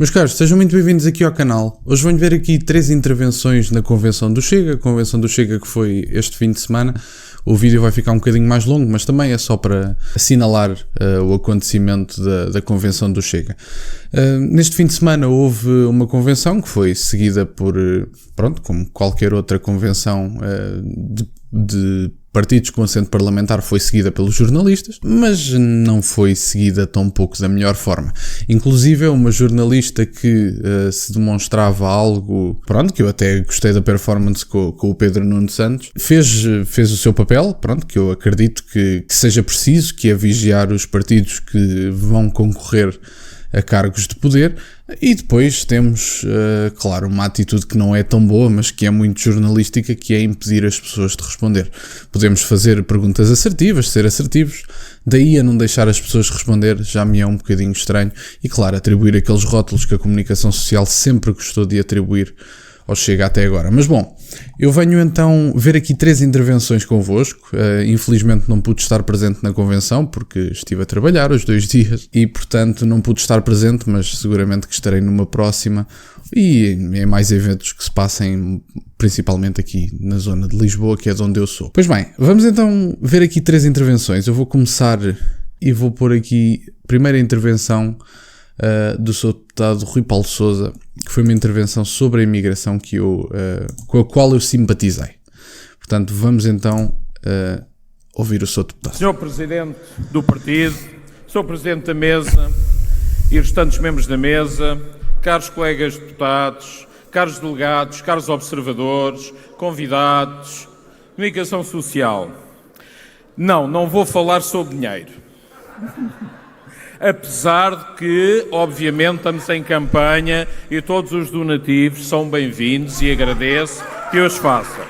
Meus caros, sejam muito bem-vindos aqui ao canal. Hoje venho ver aqui 3 intervenções na Convenção do Chega, a Convenção do Chega que foi este fim de semana. O vídeo vai ficar um bocadinho mais longo, mas também é só para assinalar o acontecimento da Convenção do Chega. Neste fim de semana houve uma convenção que foi seguida por, como qualquer outra convenção de partidos com assento parlamentar, foi seguida pelos jornalistas, mas não foi seguida tão pouco da melhor forma. Inclusive uma jornalista que se demonstrava algo, que eu até gostei da performance com o Pedro Nuno Santos, fez o seu papel, que eu acredito que seja preciso, que é vigiar os partidos que vão concorrer a cargos de poder. E depois temos, claro, uma atitude que não é tão boa, mas que é muito jornalística, que é impedir as pessoas de responder. Podemos fazer perguntas assertivas, ser assertivos, daí a não deixar as pessoas responder já me é um bocadinho estranho. E claro, atribuir aqueles rótulos que a comunicação social sempre gostou de atribuir ao Chega até agora. Mas bom, eu venho então ver aqui 3 intervenções convosco. Infelizmente não pude estar presente na convenção porque estive a trabalhar os 2 dias e portanto não pude estar presente, mas seguramente que estarei numa próxima e em mais eventos que se passem principalmente aqui na zona de Lisboa, que é de onde eu sou. Pois bem, vamos então ver aqui 3 intervenções. Eu vou começar e vou pôr aqui a primeira intervenção do Sr. Deputado Rui Paulo Sousa, que foi uma intervenção sobre a imigração com a qual eu simpatizei. Portanto, vamos então ouvir o Sr. Deputado. Sr. Presidente do Partido, Sr. Presidente da Mesa e restantes membros da Mesa, caros colegas deputados, caros delegados, caros observadores, convidados, comunicação social. Não vou falar sobre dinheiro. Apesar de que, obviamente, estamos em campanha e todos os donativos são bem-vindos e agradeço que os façam.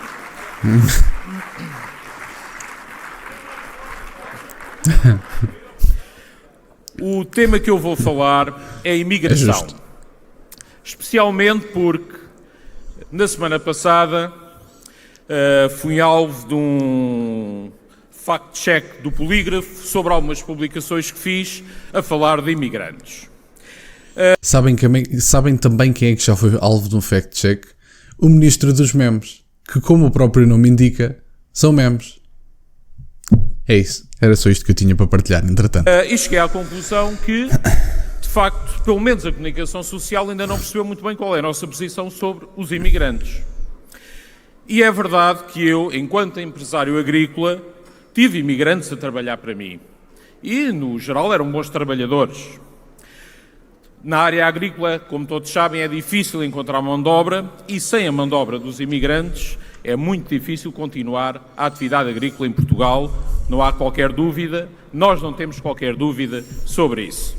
O tema que eu vou falar é a imigração. Especialmente porque, na semana passada, fui alvo de um fact-check do Polígrafo sobre algumas publicações que fiz a falar de imigrantes. Sabem também quem é que já foi alvo de um fact-check? O Ministro dos Memes, que, como o próprio nome indica, são memes. É isso. Era só isto que eu tinha para partilhar, entretanto. E cheguei à conclusão que, de facto, pelo menos a comunicação social ainda não percebeu muito bem qual é a nossa posição sobre os imigrantes. E é verdade que eu, enquanto empresário agrícola, tive imigrantes a trabalhar para mim e, no geral, eram bons trabalhadores. Na área agrícola, como todos sabem, é difícil encontrar mão de obra e, sem a mão de obra dos imigrantes, é muito difícil continuar a atividade agrícola em Portugal. Não há qualquer dúvida, nós não temos qualquer dúvida sobre isso.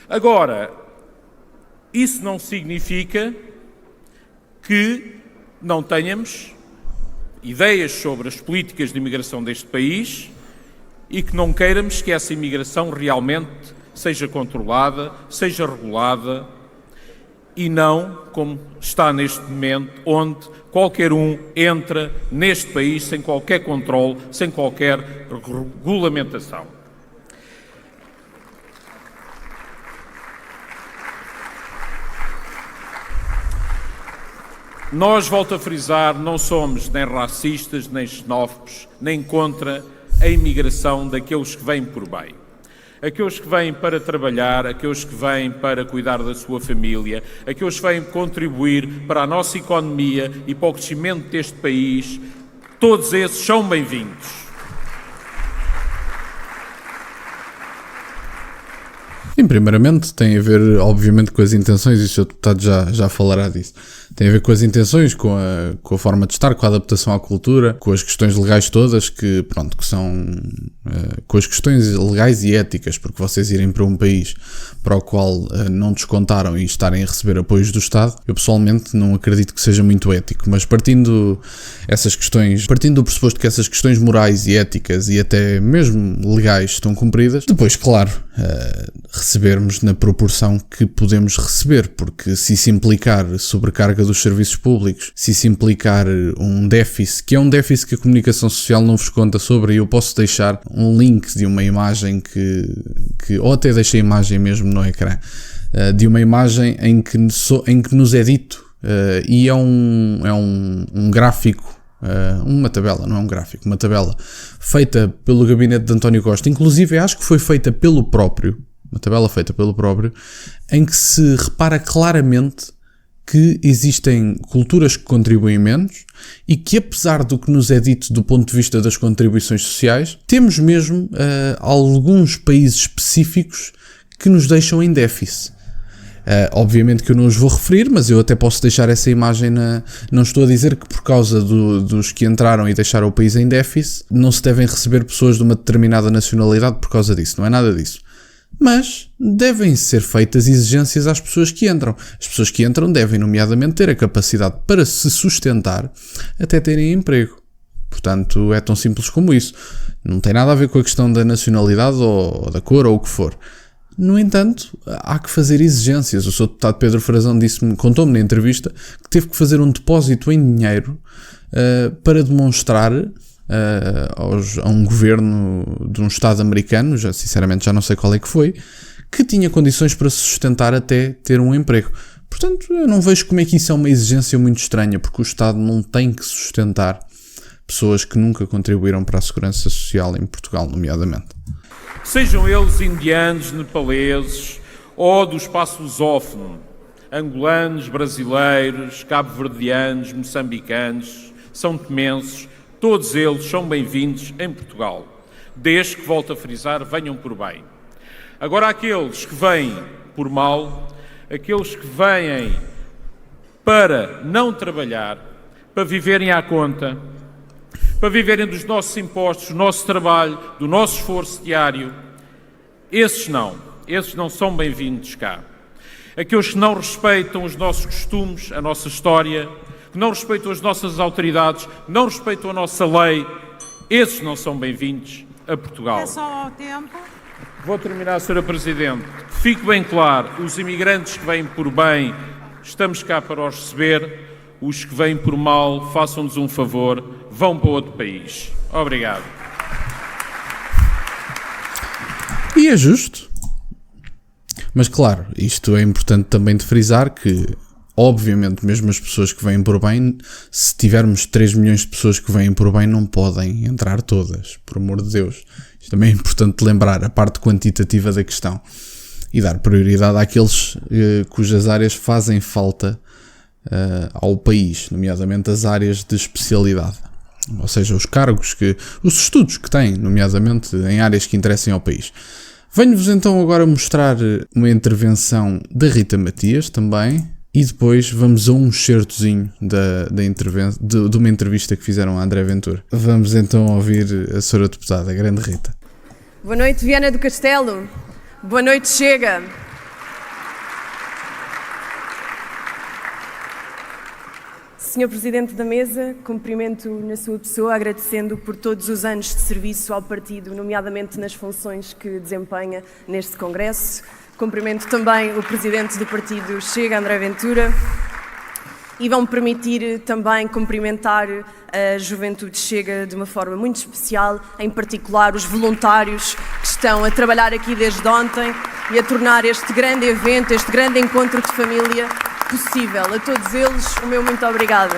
Agora, isso não significa que não tenhamos ideias sobre as políticas de imigração deste país e que não queiramos que essa imigração realmente seja controlada, seja regulada e não como está neste momento, onde qualquer um entra neste país sem qualquer controle, sem qualquer regulamentação. Nós, volto a frisar, não somos nem racistas, nem xenófobos, nem contra a imigração daqueles que vêm por bem. Aqueles que vêm para trabalhar, aqueles que vêm para cuidar da sua família, aqueles que vêm contribuir para a nossa economia e para o crescimento deste país, todos esses são bem-vindos. Sim, primeiramente tem a ver, obviamente, com as intenções, e o Sr. Deputado já falará disso. Tem a ver com as intenções, com a forma de estar, com a adaptação à cultura, com as questões legais todas, que são com as questões legais e éticas, porque vocês irem para um país para o qual não descontaram e estarem a receber apoios do Estado, eu pessoalmente não acredito que seja muito ético, mas partindo do pressuposto que essas questões morais e éticas e até mesmo legais estão cumpridas, depois, claro, recebermos na proporção que podemos receber, porque se isso implicar sobrecarga dos serviços públicos, se isso implicar um déficit, que é um déficit que a comunicação social não vos conta sobre, e eu posso deixar um link de uma imagem que ou até deixei a imagem mesmo no ecrã, de uma imagem em que nos é dito, e é um gráfico, uma tabela, não é um gráfico, uma tabela feita pelo gabinete de António Costa, inclusive acho que foi feita pelo próprio, uma tabela feita pelo próprio, em que se repara claramente que existem culturas que contribuem menos e que, apesar do que nos é dito do ponto de vista das contribuições sociais, temos mesmo alguns países específicos que nos deixam em déficit. Obviamente que eu não os vou referir, mas eu até posso deixar essa imagem Não estou a dizer que por causa dos que entraram e deixaram o país em déficit não se devem receber pessoas de uma determinada nacionalidade por causa disso, não é nada disso. Mas devem ser feitas exigências às pessoas que entram. As pessoas que entram devem, nomeadamente, ter a capacidade para se sustentar até terem emprego. Portanto, é tão simples como isso. Não tem nada a ver com a questão da nacionalidade ou da cor ou o que for. No entanto, há que fazer exigências. O Sr. Deputado Pedro Frazão contou-me na entrevista que teve que fazer um depósito em dinheiro para demonstrar a um governo de um Estado americano, sinceramente já não sei qual é que foi, que tinha condições para se sustentar até ter um emprego. Portanto, eu não vejo como é que isso é uma exigência muito estranha, porque o Estado não tem que sustentar pessoas que nunca contribuíram para a segurança social em Portugal, nomeadamente. Sejam eles indianos, nepaleses ou do espaço lusófono, angolanos, brasileiros, cabo-verdianos, moçambicanos, são-tomenses, todos eles são bem-vindos em Portugal, desde que, volto a frisar, venham por bem. Agora, aqueles que vêm por mal, aqueles que vêm para não trabalhar, para viverem à conta, para viverem dos nossos impostos, do nosso trabalho, do nosso esforço diário, esses não são bem-vindos cá. Aqueles que não respeitam os nossos costumes, a nossa história, que não respeitam as nossas autoridades, que não respeitam a nossa lei, esses não são bem-vindos a Portugal. É só ao tempo. Vou terminar, Sra. Presidente. Fique bem claro, os imigrantes que vêm por bem, estamos cá para os receber. Os que vêm por mal, façam-nos um favor, vão para outro país. Obrigado. E é justo. Mas claro, isto é importante também de frisar que, obviamente, mesmo as pessoas que vêm por bem, se tivermos 3 milhões de pessoas que vêm por bem, não podem entrar todas, por amor de Deus. Isto também é importante lembrar a parte quantitativa da questão e dar prioridade àqueles cujas áreas fazem falta ao país, nomeadamente as áreas de especialidade, ou seja, os estudos que têm, nomeadamente em áreas que interessem ao país. Venho-vos então agora mostrar uma intervenção da Rita Matias também, e depois vamos a um excertozinho de uma entrevista que fizeram a André Ventura. Vamos então ouvir a Sra. Deputada, a grande Rita. Boa noite, Viana do Castelo. Boa noite, Chega. Senhor Presidente da Mesa, cumprimento na sua pessoa, agradecendo por todos os anos de serviço ao partido, nomeadamente nas funções que desempenha neste Congresso. Cumprimento também o Presidente do Partido Chega, André Ventura. E vão-me permitir também cumprimentar a Juventude Chega de uma forma muito especial, em particular os voluntários que estão a trabalhar aqui desde ontem e a tornar este grande evento, este grande encontro de família possível. A todos eles, o meu muito obrigada.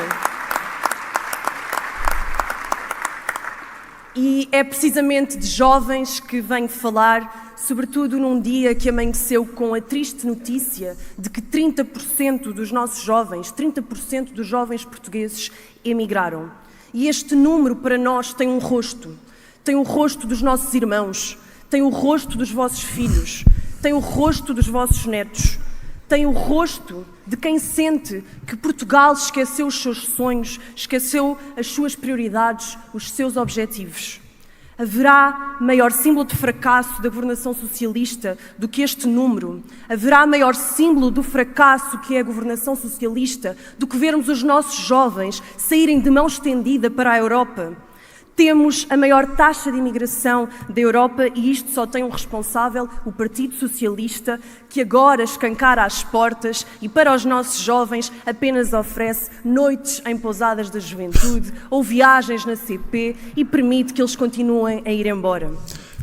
E é precisamente de jovens que venho falar, sobretudo num dia que amanheceu com a triste notícia de que 30% dos nossos jovens, 30% dos jovens portugueses emigraram. E este número para nós tem um rosto dos nossos irmãos, tem o rosto dos vossos filhos, tem o rosto dos vossos netos, tem o rosto de quem sente que Portugal esqueceu os seus sonhos, esqueceu as suas prioridades, os seus objetivos. Haverá maior símbolo de fracasso da governação socialista do que este número? Haverá maior símbolo do fracasso que é a governação socialista do que vermos os nossos jovens saírem de mão estendida para a Europa? Temos a maior taxa de imigração da Europa e isto só tem um responsável, o Partido Socialista, que agora escancara as portas e para os nossos jovens apenas oferece noites em pousadas da juventude ou viagens na CP e permite que eles continuem a ir embora.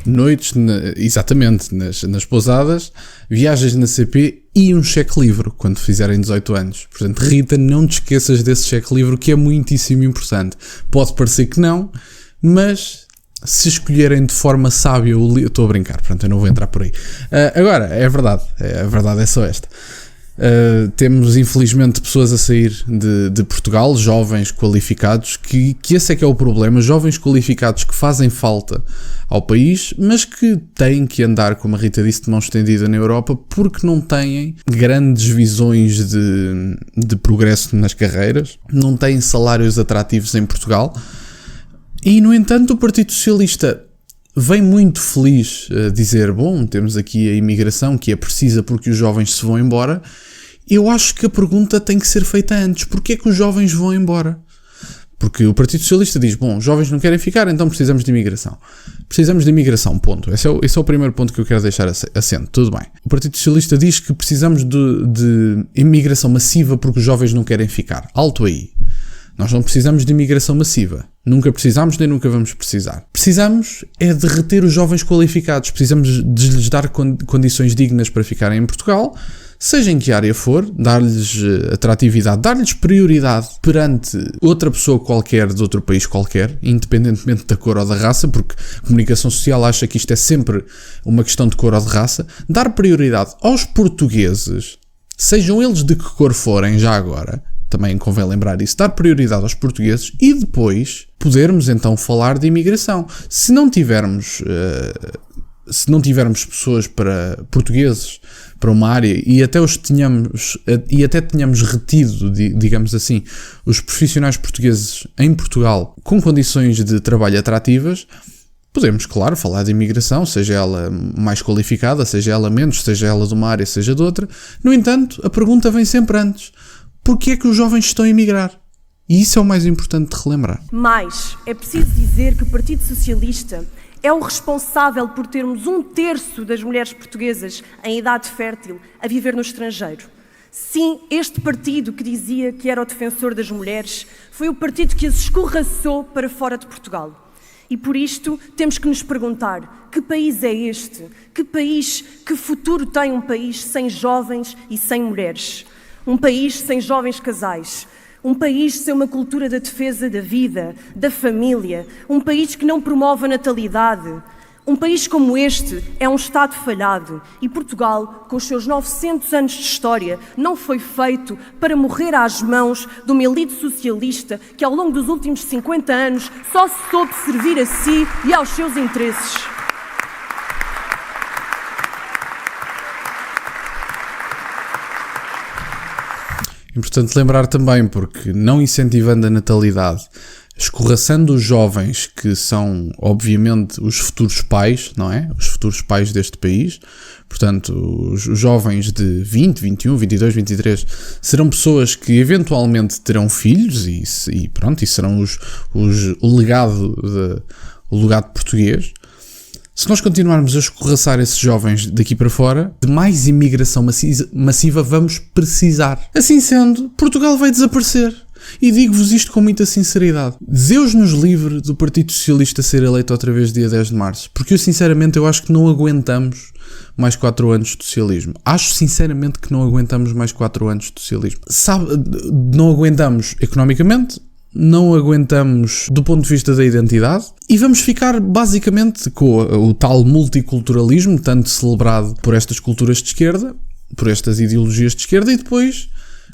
Noites, exatamente, nas pousadas, viagens na CP e um cheque-livre quando fizerem 18 anos. Portanto, Rita, não te esqueças desse cheque-livre, que é muitíssimo importante. Pode parecer que não, mas se escolherem de forma sábia o livro... Estou a brincar, portanto eu não vou entrar por aí. Agora, é verdade, a verdade é só esta. Temos infelizmente pessoas a sair de Portugal, jovens qualificados, que esse é que é o problema, jovens qualificados que fazem falta ao país, mas que têm que andar, como a Rita disse, de mão estendida na Europa, porque não têm grandes visões de progresso nas carreiras, não têm salários atrativos em Portugal, e no entanto o Partido Socialista vem muito feliz a dizer, bom, temos aqui a imigração que é precisa porque os jovens se vão embora. Eu acho que a pergunta tem que ser feita antes. Porquê é que os jovens vão embora? Porque o Partido Socialista diz, bom, os jovens não querem ficar, então precisamos de imigração. Precisamos de imigração, ponto. Esse é o primeiro ponto que eu quero deixar assente. Tudo bem. O Partido Socialista diz que precisamos de imigração massiva porque os jovens não querem ficar. Alto aí. Nós não precisamos de imigração massiva. Nunca precisamos nem nunca vamos precisar. Precisamos é de reter os jovens qualificados. Precisamos de lhes dar condições dignas para ficarem em Portugal, seja em que área for, dar-lhes atratividade, dar-lhes prioridade perante outra pessoa qualquer de outro país qualquer, independentemente da cor ou da raça, porque a comunicação social acha que isto é sempre uma questão de cor ou de raça. Dar prioridade aos portugueses, sejam eles de que cor forem, já agora, também convém lembrar isso, dar prioridade aos portugueses e depois podermos então falar de imigração. Se não tivermos pessoas portugueses para uma área e até tenhamos retido, digamos assim, os profissionais portugueses em Portugal com condições de trabalho atrativas, podemos, claro, falar de imigração, seja ela mais qualificada, seja ela menos, seja ela de uma área, seja de outra. No entanto, a pergunta vem sempre antes. Porquê é que os jovens estão a emigrar? E isso é o mais importante de relembrar. Mas é preciso dizer que o Partido Socialista é o responsável por termos 1/3 das mulheres portuguesas em idade fértil a viver no estrangeiro. Sim, este partido que dizia que era o defensor das mulheres foi o partido que as escorraçou para fora de Portugal. E por isto temos que nos perguntar, que país é este? Que futuro tem um país sem jovens e sem mulheres? Um país sem jovens casais, um país sem uma cultura da defesa da vida, da família, um país que não promove a natalidade. Um país como este é um Estado falhado e Portugal, com os seus 900 anos de história, não foi feito para morrer às mãos de uma elite socialista que ao longo dos últimos 50 anos só se soube servir a si e aos seus interesses. Importante lembrar também, porque não incentivando a natalidade, escorraçando os jovens que são, obviamente, os futuros pais, não é? Os futuros pais deste país. Portanto, os jovens de 20, 21, 22, 23 serão pessoas que eventualmente terão filhos e pronto, e serão o legado português. Se nós continuarmos a escorraçar esses jovens daqui para fora, de mais imigração massiva vamos precisar. Assim sendo, Portugal vai desaparecer. E digo-vos isto com muita sinceridade. Deus nos livre do Partido Socialista ser eleito outra vez dia 10 de março. Porque eu acho que não aguentamos mais 4 anos de socialismo. Acho sinceramente que não aguentamos mais 4 anos de socialismo. Não aguentamos economicamente, não aguentamos do ponto de vista da identidade e vamos ficar basicamente com o tal multiculturalismo, tanto celebrado por estas culturas de esquerda, por estas ideologias de esquerda, e depois,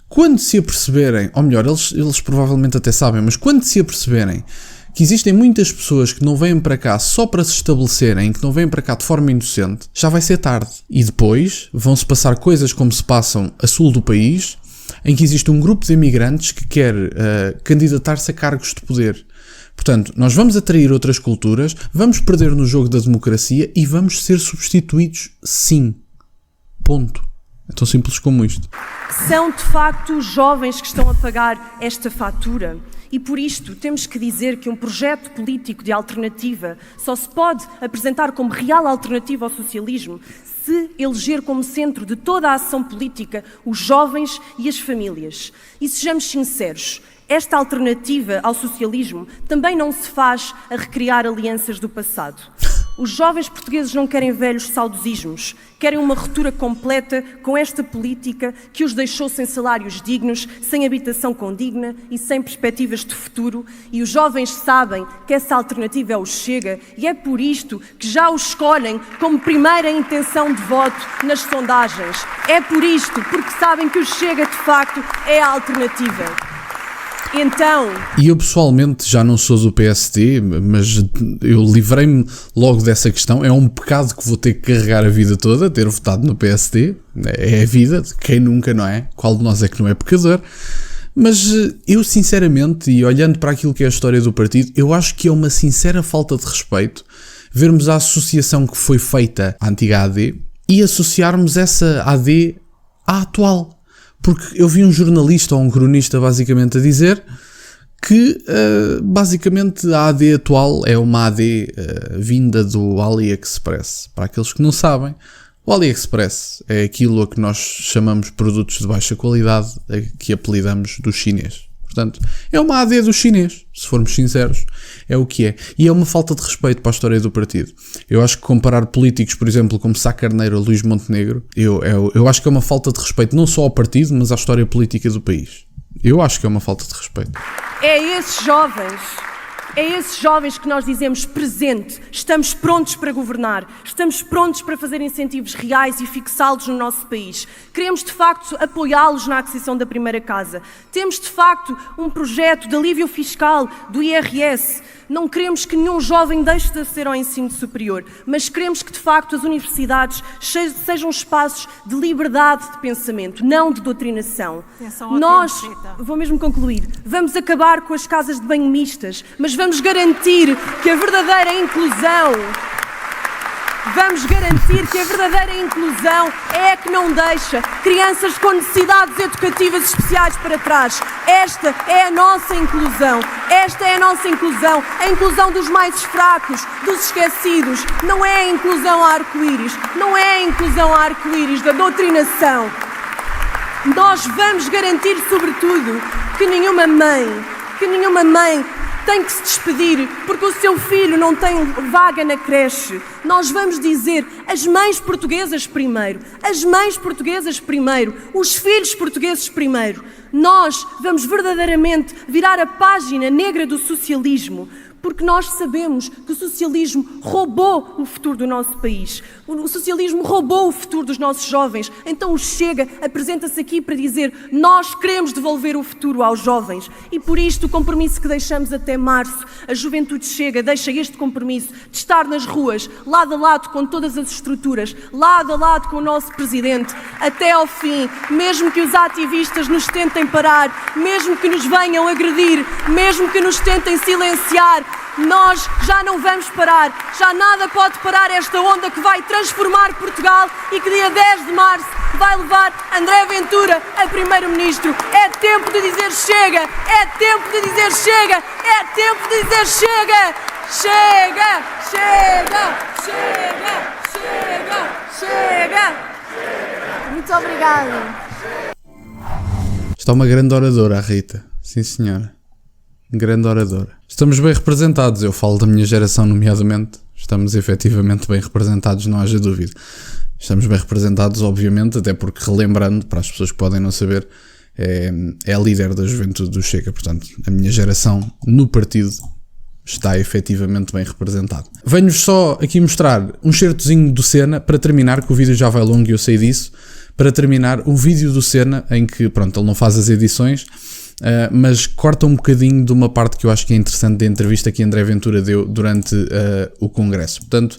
quando se aperceberem, ou melhor, eles provavelmente até sabem, mas quando se aperceberem que existem muitas pessoas que não vêm para cá só para se estabelecerem, que não vêm para cá de forma inocente, já vai ser tarde. E depois vão-se passar coisas como se passam a sul do país, em que existe um grupo de imigrantes que quer candidatar-se a cargos de poder. Portanto, nós vamos atrair outras culturas, vamos perder no jogo da democracia e vamos ser substituídos, sim. Ponto. É tão simples como isto. São, de facto, os jovens que estão a pagar esta fatura. E por isto temos que dizer que um projeto político de alternativa só se pode apresentar como real alternativa ao socialismo se eleger como centro de toda a ação política os jovens e as famílias. E sejamos sinceros, esta alternativa ao socialismo também não se faz a recriar alianças do passado. Os jovens portugueses não querem velhos saudosismos, querem uma ruptura completa com esta política que os deixou sem salários dignos, sem habitação condigna e sem perspectivas de futuro. E os jovens sabem que essa alternativa é o Chega e é por isto que já o escolhem como primeira intenção de voto nas sondagens. É por isto, porque sabem que o Chega de facto é a alternativa. Então... E eu pessoalmente já não sou do PSD, mas eu livrei-me logo dessa questão. É um pecado que vou ter que carregar a vida toda, ter votado no PSD. É a vida, quem nunca, não é? Qual de nós é que não é pecador? Mas eu sinceramente, e olhando para aquilo que é a história do partido, eu acho que é uma sincera falta de respeito vermos a associação que foi feita à antiga AD e associarmos essa AD à atual. Porque eu vi um jornalista ou um cronista basicamente a dizer que basicamente a AD atual é uma AD vinda do AliExpress. Para aqueles que não sabem, o AliExpress é aquilo a que nós chamamos produtos de baixa qualidade, que apelidamos do chinês. Portanto, é uma AD do chinês, se formos sinceros, é o que é. E é uma falta de respeito para a história do partido. Eu acho que comparar políticos, por exemplo, como Sá Carneiro ou Luís Montenegro, eu acho que é uma falta de respeito não só ao partido, mas à história política do país. Eu acho que é uma falta de respeito. É esses jovens que nós dizemos presente, estamos prontos para governar, estamos prontos para fazer incentivos reais e fixá-los no nosso país. Queremos, de facto, apoiá-los na aquisição da primeira casa. Temos, de facto, um projeto de alívio fiscal do IRS. Não queremos que nenhum jovem deixe de aceder ao ensino superior, mas queremos que, de facto, as universidades sejam espaços de liberdade de pensamento, não de doutrinação. Nós, vou mesmo concluir, vamos acabar com as casas de banho mistas, mas vamos garantir que a verdadeira inclusão... Vamos garantir que a verdadeira inclusão é a que não deixa crianças com necessidades educativas especiais para trás. Esta é a nossa inclusão. Esta é a nossa inclusão. A inclusão dos mais fracos, dos esquecidos. Não é a inclusão arco-íris. Não é a inclusão arco-íris da doutrinação. Nós vamos garantir, sobretudo, que nenhuma mãe tem que se despedir porque o seu filho não tem vaga na creche. Nós vamos dizer as mães portuguesas primeiro, as mães portuguesas primeiro, os filhos portugueses primeiro. Nós vamos verdadeiramente virar a página negra do socialismo, porque nós sabemos que o socialismo roubou o futuro do nosso país. O socialismo roubou o futuro dos nossos jovens. Então o Chega apresenta-se aqui para dizer: nós queremos devolver o futuro aos jovens. E por isto o compromisso que deixamos até março, a Juventude Chega deixa este compromisso de estar nas ruas, lado a lado com todas as estruturas, lado a lado com o nosso Presidente, até ao fim, mesmo que os ativistas nos tentem parar, mesmo que nos venham agredir, mesmo que nos tentem silenciar. Nós já não vamos parar, já nada pode parar esta onda que vai transformar Portugal e que dia 10 de março vai levar André Ventura a Primeiro-Ministro. É tempo de dizer chega, é tempo de dizer chega, é tempo de dizer chega, chega, chega, chega, chega, chega. Muito obrigada. Está uma grande oradora, a Rita. Sim, senhora. Grande oradora. Estamos bem representados, eu falo da minha geração nomeadamente, estamos efetivamente bem representados, não haja dúvida. Estamos bem representados, obviamente, até porque, relembrando, para as pessoas que podem não saber, é a líder da Juventude do Chega, portanto, a minha geração no partido está efetivamente bem representada. Venho-vos só aqui mostrar um certozinho do Senna, para terminar, que o vídeo já vai longo e eu sei disso, para terminar, um vídeo do Senna em que, pronto, ele não faz as edições, mas corta um bocadinho de uma parte que eu acho que é interessante da entrevista que André Ventura deu durante o Congresso. Portanto,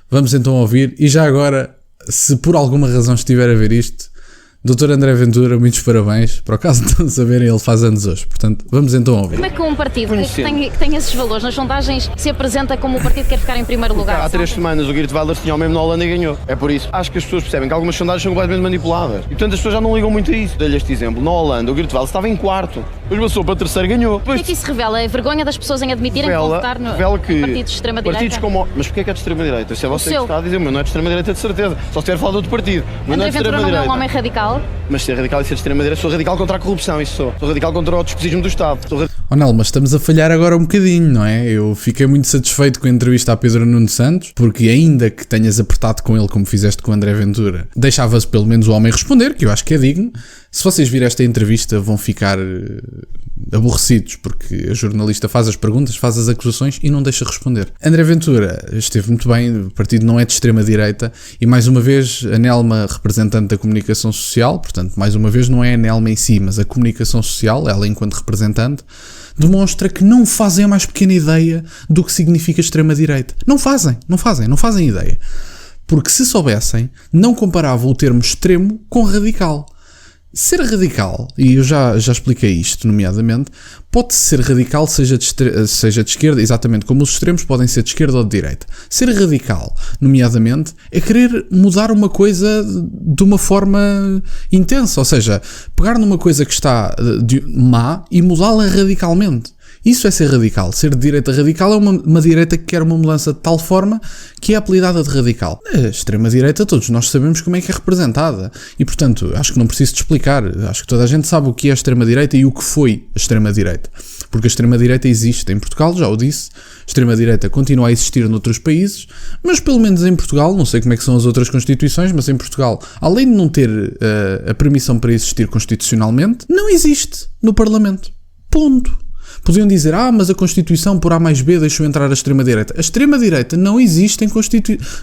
vamos então ouvir. E já agora, se por alguma razão estiver a ver isto, Dr. André Ventura, muitos parabéns. Por acaso de não saberem, ele faz anos hoje. Portanto, vamos então ouvir. Como é que um partido que tem esses valores nas sondagens se apresenta como um partido que quer ficar em primeiro lugar? Há 3 semanas o Geert Wilders tinha o mesmo na Holanda e ganhou. É por isso. Acho que as pessoas percebem que algumas sondagens são completamente manipuladas. E portanto as pessoas já não ligam muito a isso. Dei-lhe este exemplo. Na Holanda o Geert Wilders estava em 4º. Depois passou para 3º e ganhou. O que é que isso revela? É a vergonha das pessoas em admitirem que vão votar no partidos de extrema-direita? Mas porquê é que é de extrema-direita? Se é você que está a dizer, mas não é de extrema-direita de certeza. Só se tiver falado de outro partido. Mas André Ventura não é um homem radical? Mas ser radical e ser de extrema-direita, sou radical contra a corrupção, isso sou. Sou radical contra o despotismo do Estado. Oh não, mas estamos a falhar agora um bocadinho, não é? Eu fiquei muito satisfeito com a entrevista a Pedro Nuno Santos, porque ainda que tenhas apertado com ele como fizeste com o André Ventura, deixava-se pelo menos o homem responder, que eu acho que é digno. Se vocês virem esta entrevista vão ficar aborrecidos, porque a jornalista faz as perguntas, faz as acusações e não deixa responder. André Ventura esteve muito bem, o partido não é de extrema-direita, e mais uma vez a Nelma, representante da comunicação social, portanto mais uma vez não é a Nelma em si, mas a comunicação social, ela enquanto representante, demonstra que não fazem a mais pequena ideia do que significa extrema-direita. Não fazem ideia. Porque se soubessem, não comparavam o termo extremo com radical. Ser radical, e eu já expliquei isto nomeadamente, pode ser radical seja de esquerda, exatamente como os extremos podem ser de esquerda ou de direita. Ser radical, nomeadamente, é querer mudar uma coisa de uma forma intensa, ou seja, pegar numa coisa que está má e mudá-la radicalmente. Isso é ser radical. Ser de direita radical é uma direita que quer uma mudança de tal forma que é apelidada de radical. A extrema-direita, todos nós sabemos como é que é representada. E, portanto, acho que não preciso te explicar. Acho que toda a gente sabe o que é a extrema-direita e o que foi a extrema-direita. Porque a extrema-direita existe em Portugal, já o disse. A extrema-direita continua a existir noutros países, mas pelo menos em Portugal, não sei como é que são as outras constituições, mas em Portugal, além de não ter a permissão para existir constitucionalmente, não existe no Parlamento. Ponto. Podiam dizer, mas a Constituição por A mais B deixou entrar a extrema-direita. A extrema-direita não existe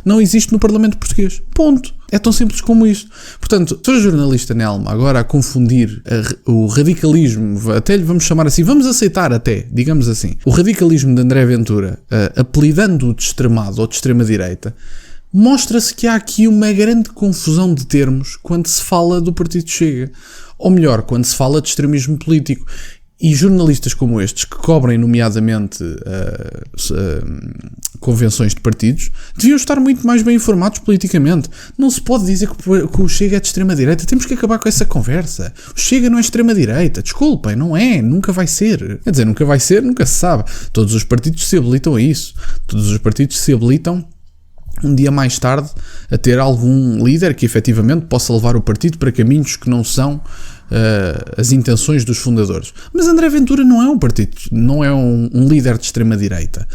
não existe no Parlamento português. Ponto. É tão simples como isto. Portanto, se a jornalista Nelma agora a confundir o radicalismo, até lhe vamos chamar assim, vamos aceitar até, digamos assim, o radicalismo de André Ventura, apelidando-o de extremado ou de extrema-direita, mostra-se que há aqui uma grande confusão de termos quando se fala do Partido Chega. Ou melhor, quando se fala de extremismo político. E jornalistas como estes, que cobrem nomeadamente convenções de partidos, deviam estar muito mais bem informados politicamente. Não se pode dizer que o Chega é de extrema-direita. Temos que acabar com essa conversa. O Chega não é extrema-direita. Desculpem, não é. Nunca vai ser. Quer dizer, nunca vai ser, nunca se sabe. Todos os partidos se habilitam a isso. Todos os partidos se habilitam um dia mais tarde a ter algum líder que efetivamente possa levar o partido para caminhos que não são as intenções dos fundadores. Mas André Ventura não é um partido, não é um líder de extrema-direita.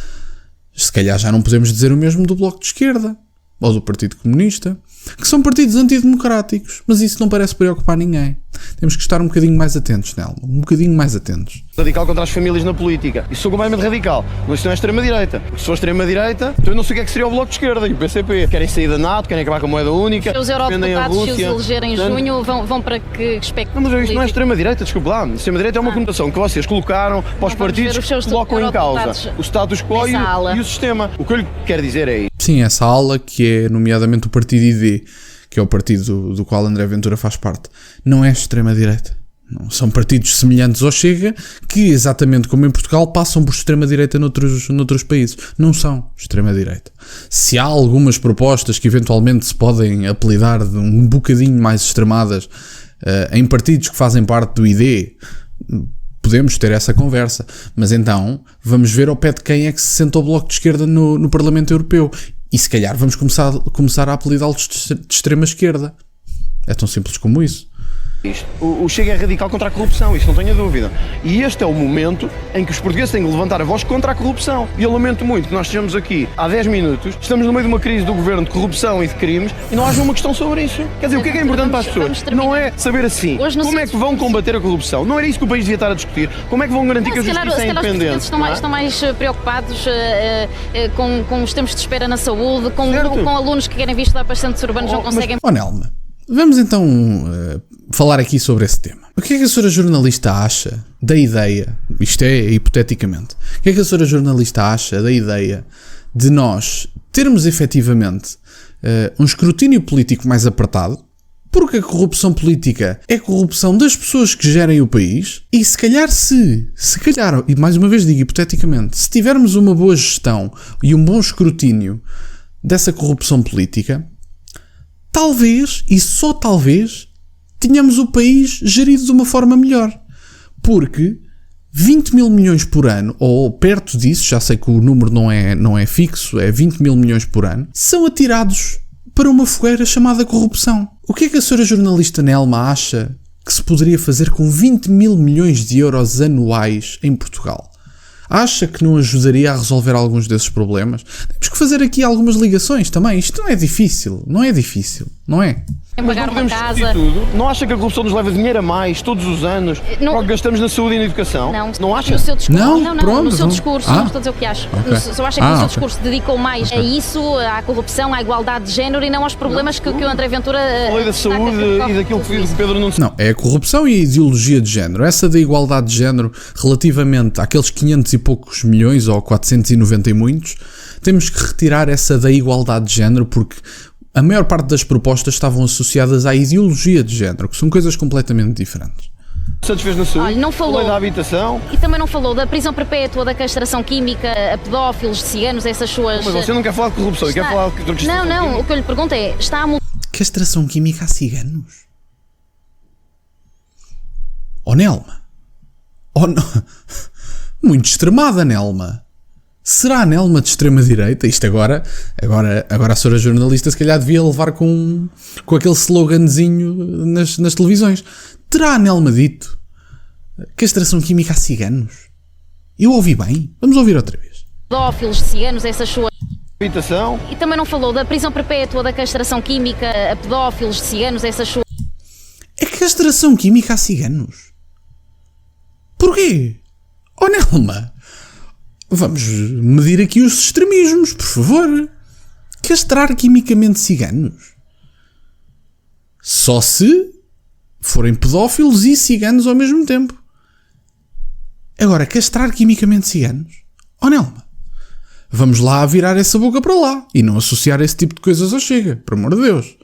Se calhar já não podemos dizer o mesmo do Bloco de Esquerda ou do Partido Comunista, que são partidos antidemocráticos, mas isso não parece preocupar ninguém. Temos que estar um bocadinho mais atentos, Nelma, um bocadinho mais atentos. Radical contra as famílias na política. Isso sou completamente radical. Mas isso não é extrema-direita. Porque se for extrema-direita, então eu não sei o que é que seria o Bloco de Esquerda e o PCP. Querem sair da NATO, querem acabar com a moeda única. Os eurodeputados, se os elegerem em junho, vão para que espectro? Não, mas isto não é extrema-direita, desculpe lá. Extrema-direita é uma conotação que vocês colocaram para os partidos que colocam em causa o status quo e o sistema. O que eu lhe quero dizer é isso. Sim, essa ala que é nomeadamente o Partido ID, que é o partido do qual André Ventura faz parte, não é extrema-direita. Não, são partidos semelhantes ao Chega que, exatamente como em Portugal, passam por extrema-direita noutros países. Não são extrema-direita. Se há algumas propostas que eventualmente se podem apelidar de um bocadinho mais extremadas em partidos que fazem parte do ID, podemos ter essa conversa. Mas então, vamos ver ao pé de quem é que se senta o Bloco de Esquerda no Parlamento Europeu. E se calhar vamos começar a apelidá-los de extrema-esquerda. É tão simples como isso. O Chega é radical contra a corrupção, isso não tenho dúvida. E este é o momento em que os portugueses têm que levantar a voz contra a corrupção. E eu lamento muito que nós estejamos aqui há 10 minutos, estamos no meio de uma crise do governo de corrupção e de crimes e não haja uma questão sobre isso. Quer dizer, o que é importante para as pessoas? Não é saber assim, como é que vão combater a corrupção? Não era isso que o país devia estar a discutir. Como é que vão garantir que a justiça é independente? Estão mais preocupados com os tempos de espera na saúde, com alunos que querem vir estudar para centros urbanos não conseguem... Nelma, vamos então falar aqui sobre esse tema. O que é que a senhora jornalista acha da ideia, isto é hipoteticamente, o que é que a senhora jornalista acha da ideia de nós termos efetivamente um escrutínio político mais apertado, porque a corrupção política é corrupção das pessoas que gerem o país, e se calhar, e mais uma vez digo hipoteticamente, se tivermos uma boa gestão e um bom escrutínio dessa corrupção política, talvez, e só talvez, tenhamos o país gerido de uma forma melhor. Porque 20 mil milhões por ano, ou perto disso, já sei que o número não é fixo, é 20 mil milhões por ano, são atirados para uma fogueira chamada corrupção. O que é que a senhora jornalista Nelma acha que se poderia fazer com 20 mil milhões de euros anuais em Portugal. Acha que não ajudaria a resolver alguns desses problemas? Temos que fazer aqui algumas ligações também. Isto não é difícil, não é? Pagar uma casa. Não acha que a corrupção nos leva dinheiro a mais todos os anos para o que gastamos na saúde e na educação? Não acha? No seu discurso, Pronto, no seu discurso, não estou a dizer o que acho. Okay. Só acha que no seu discurso dedicou mais a isso, à corrupção, à igualdade de género e não aos problemas que o André Ventura... Falei da saúde e daquilo que o Pedro não... Não, é a corrupção e a ideologia de género. Essa da igualdade de género, relativamente àqueles 500 e poucos milhões, ou 490 e muitos, temos que retirar essa da igualdade de género, porque a maior parte das propostas estavam associadas à ideologia de género, que são coisas completamente diferentes. Satisfez na saúde, não falou da habitação. E também não falou da prisão perpétua, da castração química, a pedófilos, ciganos, essas suas... Mas você não quer falar de corrupção, quer falar de castração Não, química. o que eu lhe pergunto é, está a... Castração química a ciganos? Oh, Nelma? Oh, não. Muito extremada, Nelma. Será a Nelma de extrema-direita? Isto agora a senhora jornalista se calhar devia levar com aquele sloganzinho nas televisões. Terá a Nelma dito castração química a ciganos? Eu ouvi bem? Vamos ouvir outra vez. Pedófilos, ciganos, essas suas... Habitação. E também não falou da prisão perpétua, da castração química, a pedófilos, ciganos, essas suas... É castração química a ciganos? Porquê? Oh, Nelma, vamos medir aqui os extremismos, por favor. Castrar quimicamente ciganos? Só se forem pedófilos e ciganos ao mesmo tempo. Agora, castrar quimicamente ciganos? Oh, Nelma, vamos lá virar essa boca para lá e não associar esse tipo de coisas ao Chega, por amor de Deus.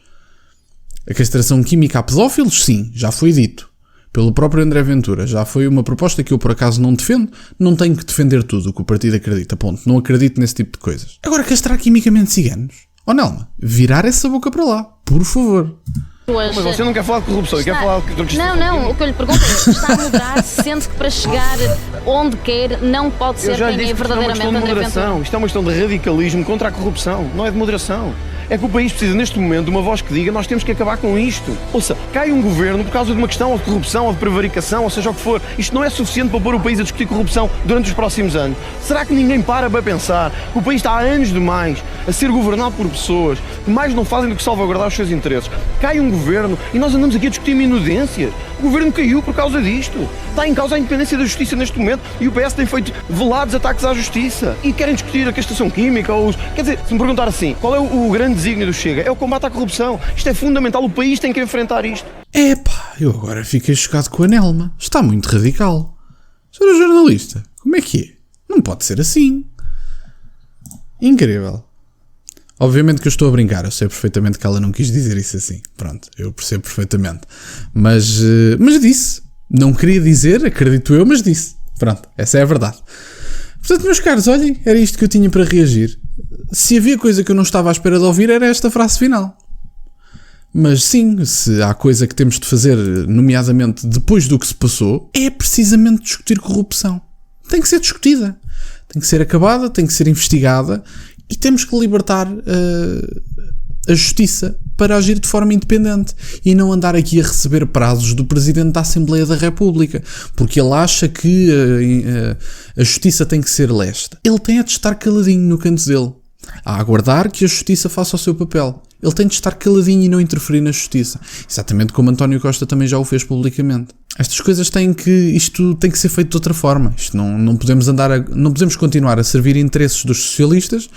A castração química a pedófilos, sim, já foi dito. Pelo próprio André Ventura. Já foi uma proposta que eu por acaso não defendo. Não tenho que defender tudo o que o partido acredita. Ponto. Não acredito nesse tipo de coisas. Agora, castrar quimicamente ciganos? Oh, Nelma, virar essa boca para lá. Por favor. Mas você não quer falar de corrupção, quer falar de castração Não, o que eu lhe pergunto é, está a moderar-se, sente que para chegar onde quer não pode ser quem é verdadeiramente André Ventura. Isto é uma questão de radicalismo contra a corrupção, não é de moderação. É que o país precisa, neste momento, de uma voz que diga nós temos que acabar com isto. Ouça, cai um governo por causa de uma questão ou de corrupção ou de prevaricação, ou seja o que for. Isto não é suficiente para pôr o país a discutir corrupção durante os próximos anos. Será que ninguém para pensar que o país está há anos demais a ser governado por pessoas que mais não fazem do que salvaguardar os seus interesses? Cai um governo e nós andamos aqui a discutir minudências. O governo caiu por causa disto. Está em causa a independência da justiça neste momento e o PS tem feito velados ataques à justiça. E querem discutir a castração química ou os... Quer dizer, se me perguntar assim, qual é o grande desígnio do Chega? É o combate à corrupção. Isto é fundamental, o país tem que enfrentar isto. Epá, eu agora fiquei chocado com a Nelma. Está muito radical. Senhora jornalista, como é que é? Não pode ser assim. Incrível. Obviamente que eu estou a brincar, eu sei perfeitamente que ela não quis dizer isso assim. Pronto, eu percebo perfeitamente. Mas disse. Não queria dizer, acredito eu, mas disse. Pronto, essa é a verdade. Portanto, meus caros, olhem, era isto que eu tinha para reagir. Se havia coisa que eu não estava à espera de ouvir, era esta frase final. Mas sim, se há coisa que temos de fazer, nomeadamente depois do que se passou, é precisamente discutir corrupção. Tem que ser discutida. Tem que ser acabada, tem que ser investigada e temos que libertar a justiça para agir de forma independente e não andar aqui a receber prazos do Presidente da Assembleia da República, porque ele acha que a justiça tem que ser lesta. Ele tem de estar caladinho no canto dele, a aguardar que a justiça faça o seu papel. Ele tem de estar caladinho e não interferir na justiça, exatamente como António Costa também já o fez publicamente. Estas coisas isto tem que ser feito de outra forma. Isto não podemos continuar a servir interesses dos socialistas.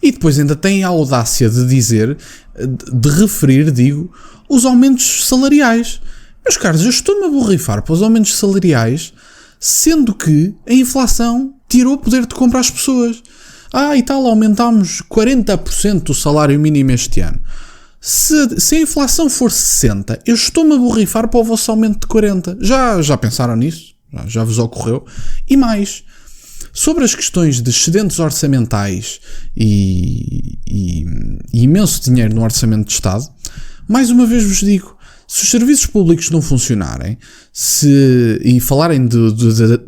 E depois ainda tem a audácia de dizer, de referir, os aumentos salariais. Meus caros, eu estou-me a borrifar para os aumentos salariais, sendo que a inflação tirou o poder de compra às pessoas. E tal, aumentámos 40% o salário mínimo este ano. Se a inflação for 60%, eu estou-me a borrifar para o vosso aumento de 40%. Já pensaram nisso? Já vos ocorreu? E mais... Sobre as questões de excedentes orçamentais e imenso dinheiro no orçamento de Estado, mais uma vez vos digo, se os serviços públicos não funcionarem e falarem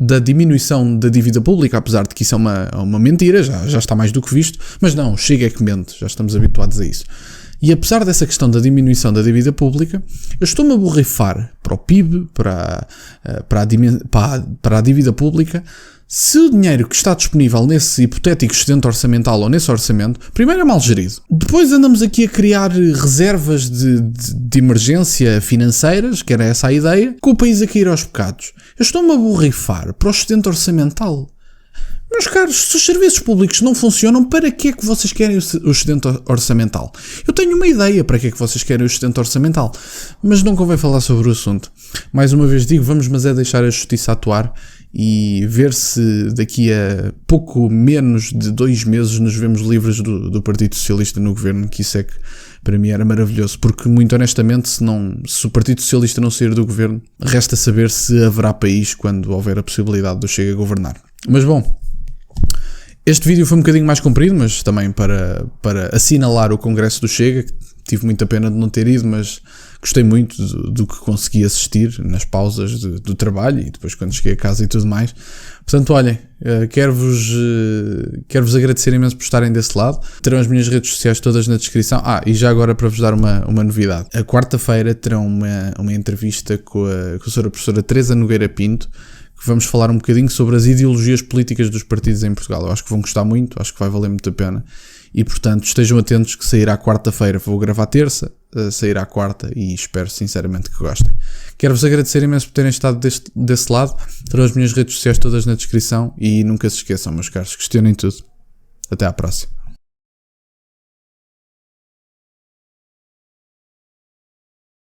da diminuição da dívida pública, apesar de que isso é uma mentira, já está mais do que visto, mas não, Chega é que mente, já estamos habituados a isso. E apesar dessa questão da diminuição da dívida pública, eu estou-me a borrifar para o PIB, para a dívida pública, se o dinheiro que está disponível nesse hipotético excedente orçamental ou nesse orçamento, primeiro é mal gerido. Depois andamos aqui a criar reservas de emergência financeiras, que era essa a ideia, com o país a cair aos bocados. Eu estou-me a borrifar para o excedente orçamental. Meus caros, se os serviços públicos não funcionam, para que é que vocês querem o excedente orçamental? Eu tenho uma ideia para que é que vocês querem o excedente orçamental, mas não convém falar sobre o assunto. Mais uma vez digo, vamos mas é deixar a justiça atuar e ver se daqui a pouco menos de 2 meses nos vemos livres do Partido Socialista no governo, que isso é que para mim era maravilhoso, porque muito honestamente se o Partido Socialista não sair do governo, resta saber se haverá país quando houver a possibilidade de Chega a governar. Mas bom, este vídeo foi um bocadinho mais comprido, mas também para assinalar o Congresso do Chega, que tive muita pena de não ter ido, mas gostei muito do que consegui assistir nas pausas do trabalho e depois quando cheguei a casa e tudo mais. Portanto, olhem, quero-vos agradecer imenso por estarem desse lado. Terão as minhas redes sociais todas na descrição. E já agora para vos dar uma novidade. A quarta-feira terão uma entrevista com a senhora professora Teresa Nogueira Pinto, que vamos falar um bocadinho sobre as ideologias políticas dos partidos em Portugal. Eu acho que vão gostar muito, acho que vai valer muito a pena. E, portanto, estejam atentos que sairá quarta-feira. Vou gravar terça, sairá quarta e espero sinceramente que gostem. Quero-vos agradecer imenso por terem estado desse lado. Terão as minhas redes sociais todas na descrição e nunca se esqueçam, meus caros, questionem tudo. Até à próxima.